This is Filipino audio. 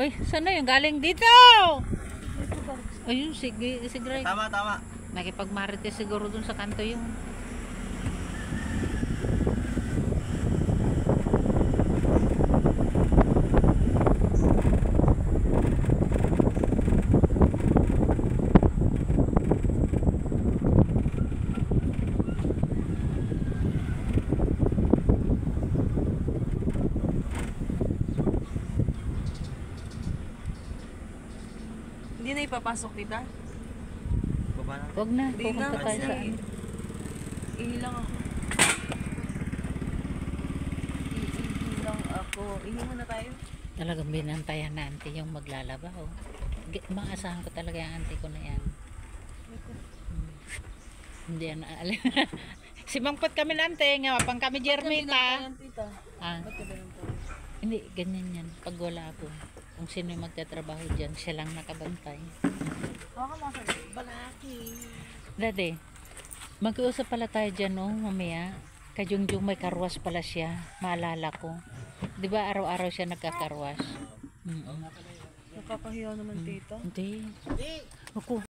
Uy, saan na yung galing dito? Ayun, sige, si Greg. Tama, tama. Nakipagmarites siguro dun sa kanto yung... Hindi na ipapasok, tita? Baba na. Huwag na, Hindi na, pupunta tayo kasi sa ano. ihilang ako. Ihilang ako. Ihi muna tayo. Talagang binantayan na auntie yung maglalaba. Oh. Maasahan ko talaga yung auntie ko na yan. Hindi yan naalim. Si Mangpot kami nante, nga pang kami Jermita. Ba't tita? Ah, Ba't ka binantayan? hindi, ganyan yan. Pag wala ako, kung sino yung magtatrabaho dyan, siya lang nakabantay. Baka masa balaki. Dati, mag-uusap pala tayo dyan, no, mamaya. Kajungjung may karwas pala siya. Maalala ko. Di ba araw-araw siya nagkakarwas? Nakakahiya naman, tita. Hindi. Ako,